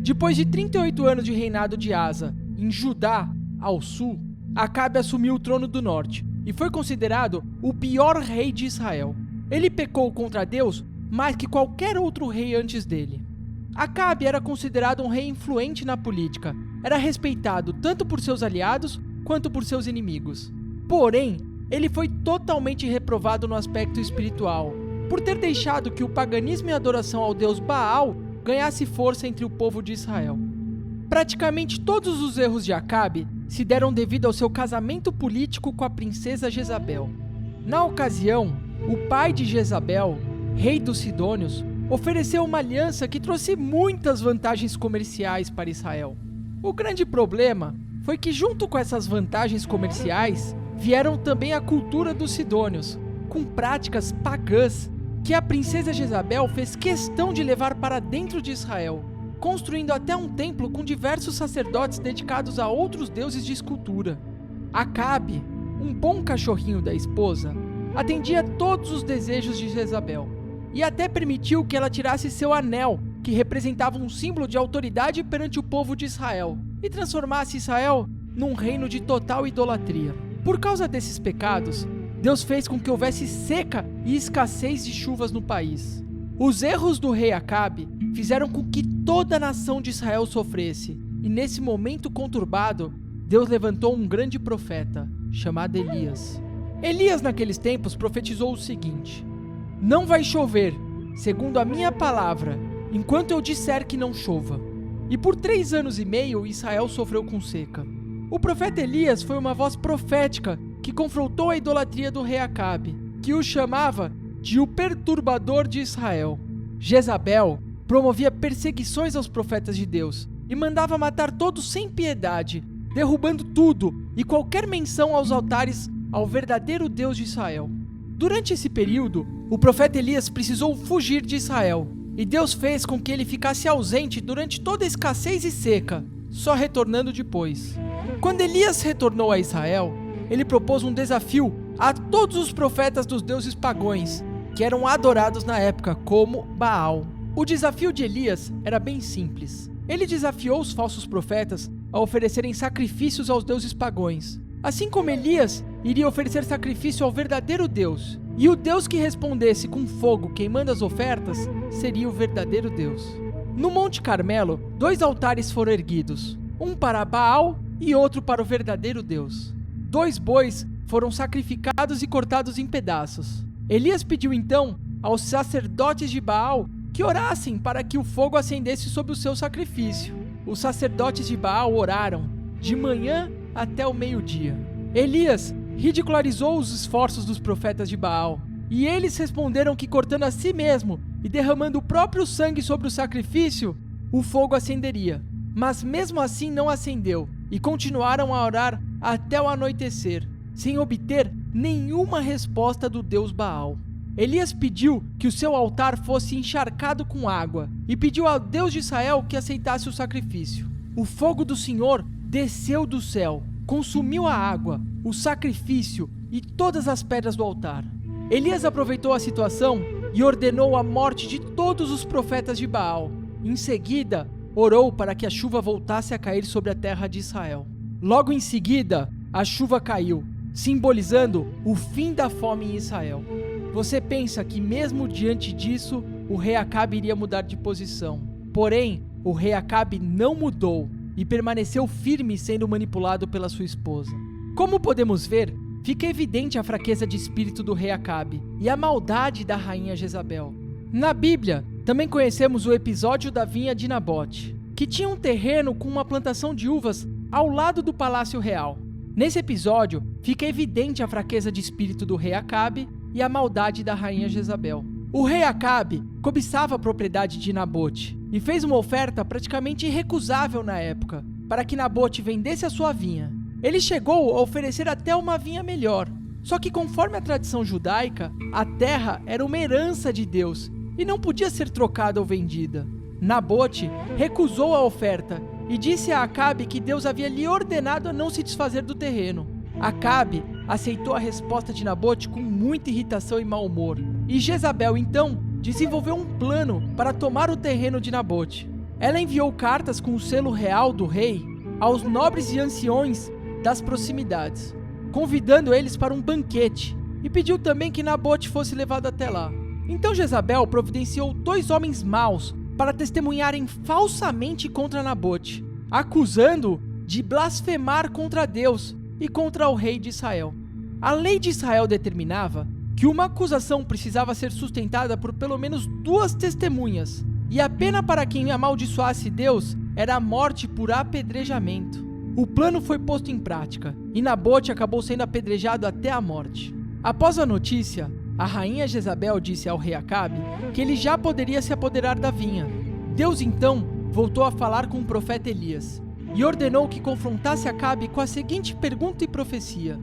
Depois de 38 anos de reinado de Asa em Judá, ao sul, Acabe assumiu o trono do norte e foi considerado o pior rei de Israel. Ele pecou contra Deus mais que qualquer outro rei antes dele. Acabe era considerado um rei influente na política, era respeitado tanto por seus aliados quanto por seus inimigos. Porém, ele foi totalmente reprovado no aspecto espiritual, por ter deixado que o paganismo e a adoração ao deus Baal ganhasse força entre o povo de Israel. Praticamente todos os erros de Acabe se deram devido ao seu casamento político com a princesa Jezabel. Na ocasião, o pai de Jezabel, rei dos Sidônios, ofereceu uma aliança que trouxe muitas vantagens comerciais para Israel. O grande problema foi que, junto com essas vantagens comerciais, vieram também a cultura dos Sidônios, com práticas pagãs que a princesa Jezabel fez questão de levar para dentro de Israel, construindo até um templo com diversos sacerdotes dedicados a outros deuses de escultura. Acabe, um bom cachorrinho da esposa, atendia todos os desejos de Jezabel e até permitiu que ela tirasse seu anel, que representava um símbolo de autoridade perante o povo de Israel, e transformasse Israel num reino de total idolatria. Por causa desses pecados, Deus fez com que houvesse seca e escassez de chuvas no país. Os erros do rei Acabe fizeram com que toda a nação de Israel sofresse, e nesse momento conturbado, Deus levantou um grande profeta, chamado Elias. Elias, naqueles tempos, profetizou o seguinte: não vai chover, segundo a minha palavra, enquanto eu disser que não chova. E por 3 anos e meio, Israel sofreu com seca. O profeta Elias foi uma voz profética que confrontou a idolatria do rei Acabe, que o chamava de o perturbador de Israel. Jezabel promovia perseguições aos profetas de Deus e mandava matar todos sem piedade, derrubando tudo e qualquer menção aos altares ao verdadeiro Deus de Israel. Durante esse período, o profeta Elias precisou fugir de Israel, e Deus fez com que ele ficasse ausente durante toda a escassez e seca, só retornando depois. Quando Elias retornou a Israel, ele propôs um desafio a todos os profetas dos deuses pagãos, que eram adorados na época, como Baal. O desafio de Elias era bem simples. Ele desafiou os falsos profetas a oferecerem sacrifícios aos deuses pagãos, assim como Elias iria oferecer sacrifício ao verdadeiro Deus, e o Deus que respondesse com fogo queimando as ofertas seria o verdadeiro Deus. No Monte Carmelo, 2 altares foram erguidos, um para Baal e outro para o verdadeiro Deus. 2 bois foram sacrificados e cortados em pedaços. Elias pediu então aos sacerdotes de Baal que orassem para que o fogo acendesse sobre o seu sacrifício. Os sacerdotes de Baal oraram de manhã até o meio-dia. Elias ridicularizou os esforços dos profetas de Baal, e eles responderam que, cortando a si mesmo e derramando o próprio sangue sobre o sacrifício, o fogo acenderia. Mas mesmo assim não acendeu, e continuaram a orar até o anoitecer, sem obter nenhuma resposta do deus Baal. Elias pediu que o seu altar fosse encharcado com água, e pediu ao Deus de Israel que aceitasse o sacrifício. O fogo do Senhor desceu do céu, consumiu a água, o sacrifício e todas as pedras do altar. Elias aproveitou a situação e ordenou a morte de todos os profetas de Baal. Em seguida, orou para que a chuva voltasse a cair sobre a terra de Israel. Logo em seguida, a chuva caiu, simbolizando o fim da fome em Israel. Você pensa que mesmo diante disso, o rei Acabe iria mudar de posição. Porém, o rei Acabe não mudou e permaneceu firme, sendo manipulado pela sua esposa. Como podemos ver, fica evidente a fraqueza de espírito do rei Acabe e a maldade da rainha Jezabel. Na Bíblia, também conhecemos o episódio da vinha de Nabote, que tinha um terreno com uma plantação de uvas ao lado do palácio real. Nesse episódio, fica evidente a fraqueza de espírito do rei Acabe e a maldade da rainha Jezabel. O rei Acabe cobiçava a propriedade de Nabote e fez uma oferta praticamente irrecusável na época, para que Nabote vendesse a sua vinha. Ele chegou a oferecer até uma vinha melhor, só que conforme a tradição judaica, a terra era uma herança de Deus e não podia ser trocada ou vendida. Nabote recusou a oferta e disse a Acabe que Deus havia lhe ordenado a não se desfazer do terreno. Acabe aceitou a resposta de Nabote com muita irritação e mau humor, e Jezabel então desenvolveu um plano para tomar o terreno de Nabote. ela enviou cartas com o selo real do rei aos nobres e anciões das proximidades, convidando eles para um banquete, e pediu também que Nabote fosse levado até lá. Então Jezabel providenciou 2 homens maus para testemunharem falsamente contra Nabote, acusando-o de blasfemar contra Deus e contra o rei de Israel. A lei de Israel determinava que uma acusação precisava ser sustentada por pelo menos 2 testemunhas, e a pena para quem amaldiçoasse Deus era a morte por apedrejamento. O plano foi posto em prática, e Nabote acabou sendo apedrejado até a morte. Após a notícia, a rainha Jezabel disse ao rei Acabe que ele já poderia se apoderar da vinha. Deus então voltou a falar com o profeta Elias e ordenou que confrontasse Acabe com a seguinte pergunta e profecia: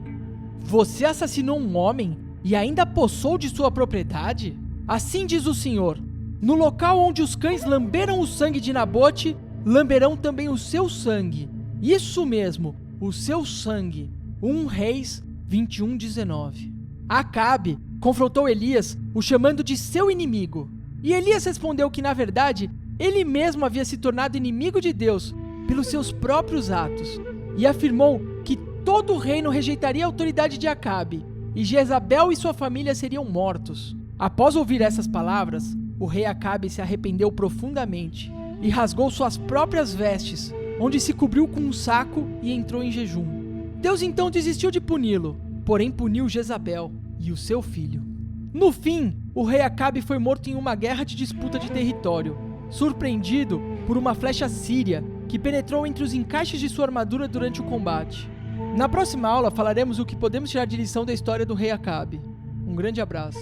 Você assassinou um homem e ainda possou de sua propriedade? Assim diz o Senhor: no local onde os cães lamberam o sangue de Nabote, lamberão também o seu sangue. Isso mesmo, o seu sangue. 1 Reis 21:19. Acabe confrontou Elias, o chamando de seu inimigo. E Elias respondeu que, na verdade, ele mesmo havia se tornado inimigo de Deus pelos seus próprios atos, e afirmou que todo o reino rejeitaria a autoridade de Acabe, e Jezabel e sua família seriam mortos. Após ouvir essas palavras, o rei Acabe se arrependeu profundamente e rasgou suas próprias vestes, onde se cobriu com um saco e entrou em jejum. Deus então desistiu de puni-lo, porém puniu Jezabel e o seu filho. No fim, o rei Acabe foi morto em uma guerra de disputa de território, surpreendido por uma flecha síria que penetrou entre os encaixes de sua armadura durante o combate. Na próxima aula falaremos o que podemos tirar de lição da história do rei Acabe. Um grande abraço.